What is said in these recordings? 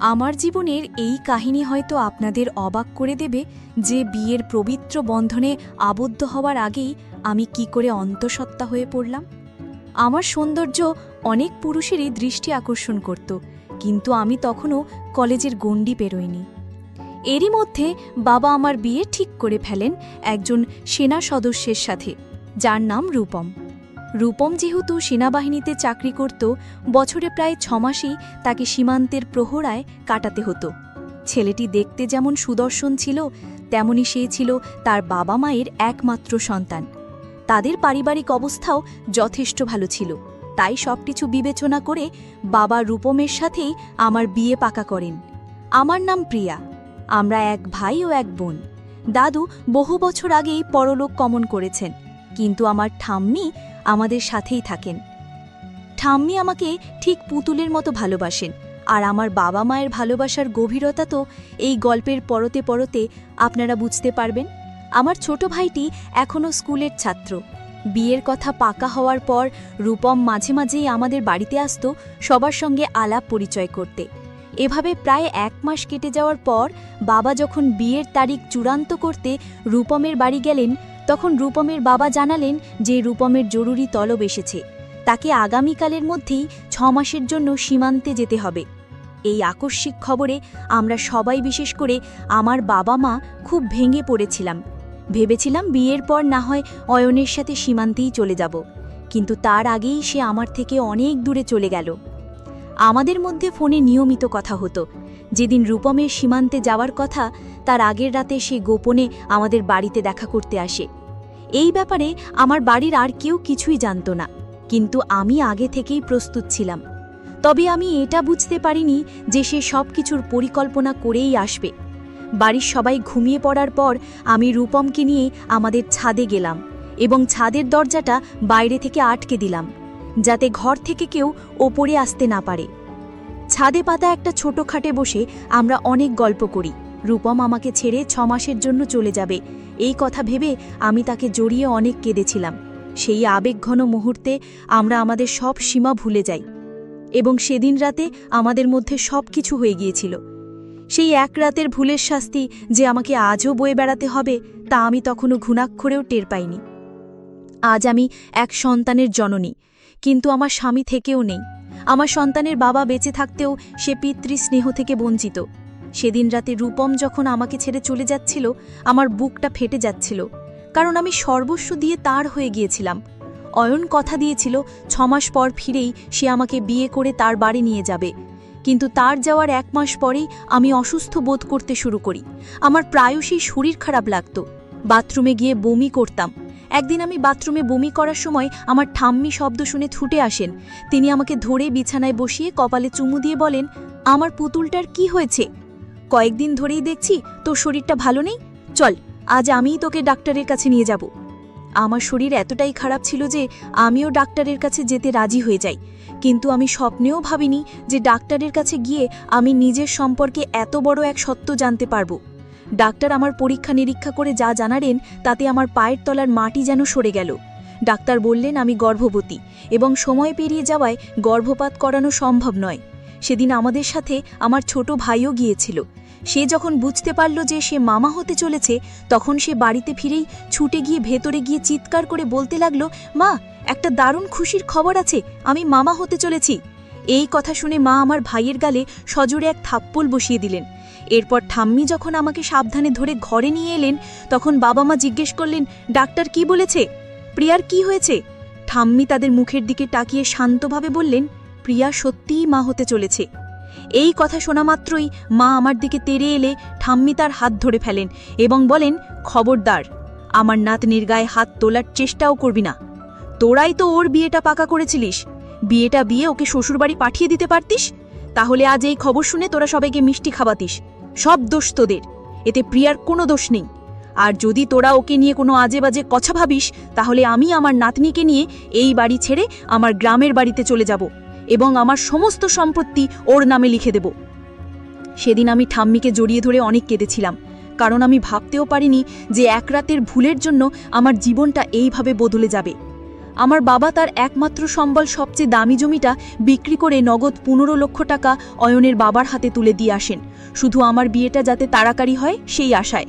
আমার জীবনের এই কাহিনী হয়তো আপনাদের অবাক করে দেবে যে বিয়ের পবিত্র বন্ধনে আবদ্ধ হওয়ার আগেই আমি কি করে অন্তঃসত্ত্বা হয়ে পড়লাম। আমার সৌন্দর্য অনেক পুরুষেরই দৃষ্টি আকর্ষণ করত, কিন্তু আমি তখনও কলেজের গণ্ডি পেরোইনি। এরই মধ্যে বাবা আমার বিয়ে ঠিক করে ফেলেন একজন সেনা সদস্যের সাথে, যার নাম রূপম। রূপম যেহেতু সেনাবাহিনীতে চাকরি করত, বছরে প্রায় 6 মাসই তাকে সীমান্তের প্রহরায় কাটাতে হতো। ছেলেটি দেখতে যেমন সুদর্শন ছিল, তেমনি সে ছিল তার বাবা মায়ের একমাত্র সন্তান। তাদের পারিবারিক অবস্থাও যথেষ্ট ভালো ছিল, তাই সবকিছু বিবেচনা করে বাবা রূপমের সাথেই আমার বিয়ে পাকা করেন। আমার নাম প্রিয়া। আমরা এক ভাই ও এক বোন। দাদু বহু বছর আগেই পরলোক গমন করেছেন, কিন্তু আমার ঠাম্মি আমাদের সাথেই থাকেন। ঠাম্মি আমাকে ঠিক পুতুলের মতো ভালোবাসেন, আর আমার বাবা মায়ের ভালোবাসার গভীরতা তো এই গল্পের পরতে পরতে আপনারা বুঝতে পারবেন। আমার ছোট ভাইটি এখনও স্কুলের ছাত্র। বিয়ের কথা পাকা হওয়ার পর রূপম মাঝে মাঝেই আমাদের বাড়িতে আসত সবার সঙ্গে আলাপ পরিচয় করতে। এভাবে প্রায় 1 মাস কেটে যাওয়ার পর বাবা যখন বিয়ের তারিখ চূড়ান্ত করতে রূপমের বাড়ি গেলেন, তখন রূপমের বাবা জানালেন যে রূপমের জরুরি তলব এসেছে, তাকে আগামীকালের মধ্যেই 6 মাসের জন্য সীমান্তে যেতে হবে। এই আকস্মিক খবরে আমরা সবাই, বিশেষ করে আমার বাবা মা, খুব ভেঙে পড়েছিলাম। ভেবেছিলাম বিয়ের পর না হয় অয়নের সাথে সীমান্তেই চলে যাব, কিন্তু তার আগেই সে আমার থেকে অনেক দূরে চলে গেল। আমাদের মধ্যে ফোনে নিয়মিত কথা হতো। যেদিন রূপমের সীমান্তে যাওয়ার কথা, তার আগের রাতে সে গোপনে আমাদের বাড়িতে দেখা করতে আসে। এই ব্যাপারে আমার বাড়ির আর কেউ কিছুই জানত না, কিন্তু আমি আগে থেকেই প্রস্তুত ছিলাম। তবে আমি এটা বুঝতে পারিনি যে সে সব কিছুর পরিকল্পনা করেই আসবে। বাড়ির সবাই ঘুমিয়ে পড়ার পর আমি রূপমকে নিয়ে আমাদের ছাদে গেলাম এবং ছাদের দরজাটা বাইরে থেকে আটকে দিলাম, যাতে ঘর থেকে কেউ ওপরে আসতে না পারে। ছাদে পাতা একটা ছোট খাটে বসে আমরা অনেক গল্প করি। রূপম আমাকে ছেড়ে 6 মাসের জন্য চলে যাবে, এই কথা ভেবে আমি তাকে জড়িয়ে অনেক কেঁদেছিলাম। সেই আবেগঘন মুহূর্তে আমরা আমাদের সব সীমা ভুলে যাই, এবং সেদিন রাতে আমাদের মধ্যে সব কিছু হয়ে গিয়েছিল। সেই এক রাতের ভুলের শাস্তি যে আমাকে আজও বয়ে বেড়াতে হবে, তা আমি তখনও ঘুণাক্ষরেও টের পাইনি। আজ আমি এক সন্তানের জননী, কিন্তু আমার স্বামী থেকেও নেই। আমার সন্তানের বাবা বেঁচে থাকতেও সে পিতৃস্নেহ থেকে বঞ্চিত। সেদিন রাতে রূপম যখন আমাকে ছেড়ে চলে যাচ্ছিল, আমার বুকটা ফেটে যাচ্ছিল, কারণ আমি সর্বস্ব দিয়ে তার হয়ে গিয়েছিলাম। অয়ন কথা দিয়েছিল 6 মাস পর ফিরেই সে আমাকে বিয়ে করে তার বাড়ি নিয়ে যাবে, কিন্তু তার যাওয়ার 1 মাস পরেই আমি অসুস্থ বোধ করতে শুরু করি। আমার প্রায়শই শরীর খারাপ লাগত, বাথরুমে গিয়ে বমি করতাম। একদিন আমি বাথরুমে বমি করার সময় আমার ঠাম্মি শব্দ শুনে ছুটে আসেন। তিনি আমাকে ধরে বিছানায় বসিয়ে কপালে চুমু দিয়ে বলেন, আমার পুতুলটার কি হয়েছে? কয়েকদিন ধরেই দেখছি তোর শরীরটা ভালো নেই, চল আজ আমিই তোকে ডাক্তারের কাছে নিয়ে যাব। আমার শরীর এতটাই খারাপ ছিল যে আমিও ডাক্তারের কাছে যেতে রাজি হয়ে যাই, কিন্তু আমি স্বপ্নেও ভাবিনি যে ডাক্তারের কাছে গিয়ে আমি নিজের সম্পর্কে এত বড় এক সত্য জানতে পারব। ডাক্তার আমার পরীক্ষা নিরীক্ষা করে যা জানালেন, তাতে আমার পায়ের তলার মাটি যেন সরে গেল। ডাক্তার বললেন আমি গর্ভবতী এবং সময় পেরিয়ে যাওয়ায় গর্ভপাত করানো সম্ভব নয়। সেদিন আমাদের সাথে আমার ছোট ভাইও গিয়েছিল। সে যখন বুঝতে পারল যে সে মামা হতে চলেছে, তখন সে বাড়িতে ফিরেই ছুটে গিয়ে ভেতরে গিয়ে চিৎকার করে বলতে লাগলো, মা, একটা দারুণ খুশির খবর আছে, আমি মামা হতে চলেছি। এই কথা শুনে মা আমার ভাইয়ের গালে সজোরে এক থাপ্পড় বসিয়ে দিলেন। এরপর ঠাম্মি যখন আমাকে সাবধানে ধরে ঘরে নিয়ে এলেন, তখন বাবা মা জিজ্ঞেস করলেন, ডাক্তার কি বলেছে? প্রিয়ার কি হয়েছে? ঠাম্মি তাদের মুখের দিকে তাকিয়ে শান্তভাবে বললেন, প্রিয়া সত্যিই মা হতে চলেছে। এই কথা শোনা মাত্রই মা আমার দিকে তেড়ে এলে ঠাম্মি তার হাত ধরে ফেলেন এবং বলেন, খবরদার, আমার নাতনির গায়ে হাত তোলার চেষ্টাও করবি না। তোরাই তো ওর বিয়েটা পাকা করেছিলিস, বিয়েটা ওকে শ্বশুরবাড়ি পাঠিয়ে দিতে পারতিস, তাহলে আজ এই খবর শুনে তোরা সবাইকে মিষ্টি খাওয়াতিস। সব দোষ তোদের, এতে প্রিয়ার কোনো দোষ নেই। আর যদি তোরা ওকে নিয়ে কোনো আজে বাজে কথা ভাবিস, তাহলে আমি আমার নাতনিকে নিয়ে এই বাড়ি ছেড়ে আমার গ্রামের বাড়িতে চলে যাব এবং আমার সমস্ত সম্পত্তি ওর নামে লিখে দেব। সেদিন আমি ঠাম্মিকে জড়িয়ে ধরে অনেক কেঁদেছিলাম, কারণ আমি ভাবতেও পারিনি যে এক রাতের ভুলের জন্য আমার জীবনটা এইভাবে বদলে যাবে। আমার বাবা তার একমাত্র সম্বল সবচেয়ে দামি জমিটা বিক্রি করে নগদ 15 লক্ষ টাকা অয়নের বাবার হাতে তুলে দিয়ে আসেন, শুধু আমার বিয়েটা যাতে তাড়াতাড়ি হয় সেই আশায়।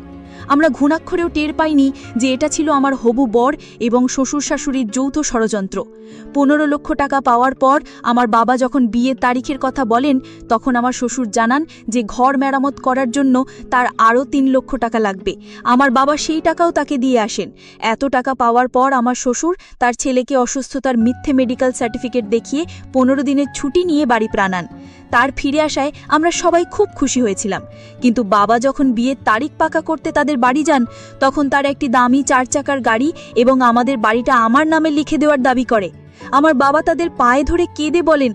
আমরা ঘুণাক্ষরেও টের পাইনি যে এটা ছিল আমার হবু বর এবং শ্বশুর শাশুড়ির যৌথ ষড়যন্ত্র। 15 লক্ষ টাকা পাওয়ার পর আমার বাবা যখন বিয়ের তারিখের কথা বলেন, তখন আমার শ্বশুর জানান যে ঘর মেরামত করার জন্য তার আরও 3 লক্ষ টাকা লাগবে। আমার বাবা সেই টাকাও তাকে দিয়ে আসেন। এত টাকা পাওয়ার পর আমার শ্বশুর তার ছেলেকে অসুস্থতার মিথ্যে মেডিকেল সার্টিফিকেট দেখিয়ে 15 দিনের ছুটি নিয়ে বাড়ি প্রাণান। তার ফিরে আসায় আমরা সবাই খুব খুশি হয়েছিলাম, কিন্তু বাবা যখন বিয়ের তারিখ পাকা করতে তাদের বাড়ি যান, তখন তার একটি দামি 4 চাকার গাড়ি এবং আমাদের বাড়িটা আমার নামে লিখে দেওয়ার দাবি করে। আমার বাবা তাদের পায়ে ধরে কেঁদে বলেন,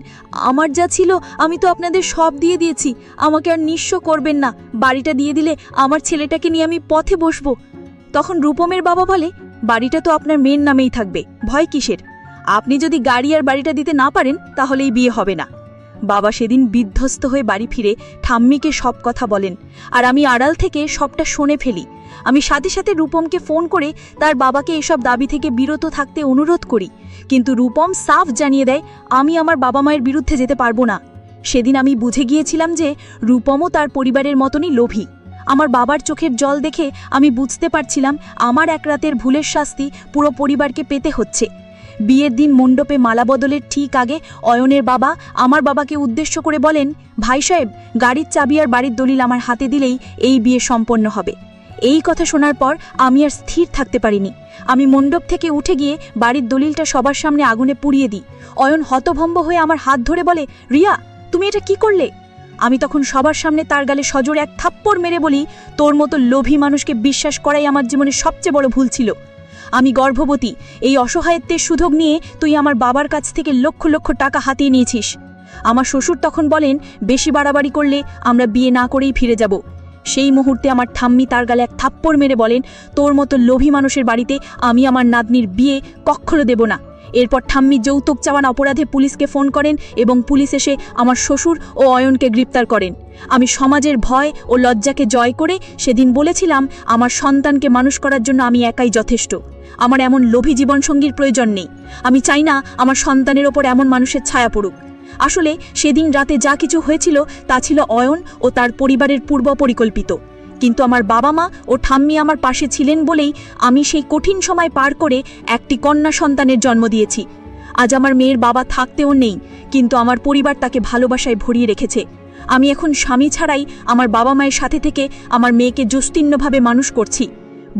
আমার যা ছিল আমি তো আপনাদের সব দিয়ে দিয়েছি, আমাকে আর নিঃস্ব করবেন না, বাড়িটা দিয়ে দিলে আমার ছেলেটাকে নিয়ে আমি পথে বসবো। তখন রূপমের বাবা বলে, বাড়িটা তো আপনার মেয়ের নামেই থাকবে, ভয় কিসের? আপনি যদি গাড়ি আর বাড়িটা দিতে না পারেন তাহলেই বিয়ে হবে না। বাবা সেদিন বিধ্বস্ত হয়ে বাড়ি ফিরে ঠাম্মিকে সব কথা বলেন, আর আমি আড়াল থেকে সবটা শুনে ফেলি। আমি সাথে সাথে রূপমকে ফোন করে তার বাবাকে এসব দাবি থেকে বিরত থাকতে অনুরোধ করি, কিন্তু রূপম সাফ জানিয়ে দেয়, আমি আমার বাবা মায়ের বিরুদ্ধে যেতে পারবো না। সেদিন আমি বুঝে গিয়েছিলাম যে রূপমও তার পরিবারের মতনই লোভী। আমার বাবার চোখের জল দেখে আমি বুঝতে পারছিলাম আমার এক রাতের ভুলের শাস্তি পুরো পরিবারকে পেতে হচ্ছে। বিয়ের দিন মণ্ডপে মালা বদলের ঠিক আগে অয়নের বাবা আমার বাবাকে উদ্দেশ্য করে বলেন, ভাই সাহেব, গাড়ির চাবি আর বাড়ির দলিল আমার হাতে দিলেই এই বিয়ে সম্পন্ন হবে। এই কথা শোনার পর আমি আর স্থির থাকতে পারিনি। আমি মণ্ডপ থেকে উঠে গিয়ে বাড়ির দলিলটা সবার সামনে আগুনে পুড়িয়ে দিই। অয়ন হতভম্ব হয়ে আমার হাত ধরে বলে, রিয়া, তুমি এটা কি করলে? আমি তখন সবার সামনে তার গালে সজোরে এক থাপ্পড় মেরে বলি, তোর মতো লোভী মানুষকে বিশ্বাস করাই আমার জীবনের সবচেয়ে বড় ভুল ছিল। আমি গর্ভবতী, এই অসহায়ত্বের সুযোগ নিয়ে তুই আমার বাবার কাছ থেকে লক্ষ লক্ষ টাকা হাতিয়ে নিয়েছিস। আমার শ্বশুর তখন বলেন, বেশি বাড়াবাড়ি করলে আমরা বিয়ে না করেই ফিরে যাব। সেই মুহূর্তে আমার ঠাম্মি তার গালে এক থাপ্পড় মেরে বলেন, তোর মতো লোভী মানুষের বাড়িতে আমি আমার নাতনির বিয়ে কখনো দেব না। এরপর ঠাম্মি যৌতুক চাওয়ান অপরাধে পুলিশকে ফোন করেন এবং পুলিশ এসে আমার শ্বশুর ও অয়নকে গ্রেপ্তার করেন। আমি সমাজের ভয় ও লজ্জাকে জয় করে সেদিন বলেছিলাম, আমার সন্তানকে মানুষ করার জন্য আমি একাই যথেষ্ট। আমার এমন লোভী জীবনসঙ্গীর প্রয়োজন নেই। আমি চাই না আমার সন্তানের ওপর এমন মানুষের ছায়া পড়ুক। আসলে সেদিন রাতে যা কিছু হয়েছিল তা ছিল অয়ন ও তার পরিবারের পূর্ব পরিকল্পিত, কিন্তু আমার বাবা মা ও ঠাম্মি আমার পাশে ছিলেন বলেই আমি সেই কঠিন সময় পার করে একটি কন্যা সন্তানের জন্ম দিয়েছি। আজ আমার মেয়ের বাবা থাকতেও নেই, কিন্তু আমার পরিবার তাকে ভালোবাসায় ভরিয়ে রেখেছে। আমি এখন স্বামী ছাড়াই আমার বাবা মায়ের সাথে থেকে আমার মেয়েকে জোস্তীর্ণভাবে মানুষ করছি।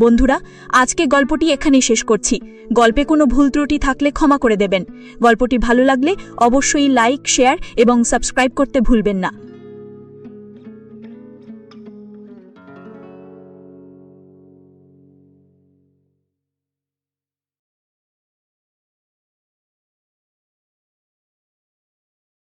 বন্ধুরা, আজকে গল্পটি এখানেই শেষ করছি। গল্পে কোনো ভুল ত্রুটি থাকলে ক্ষমা করে দেবেন। গল্পটি ভালো লাগলে অবশ্যই লাইক, শেয়ার এবং সাবস্ক্রাইব করতে ভুলবেন না।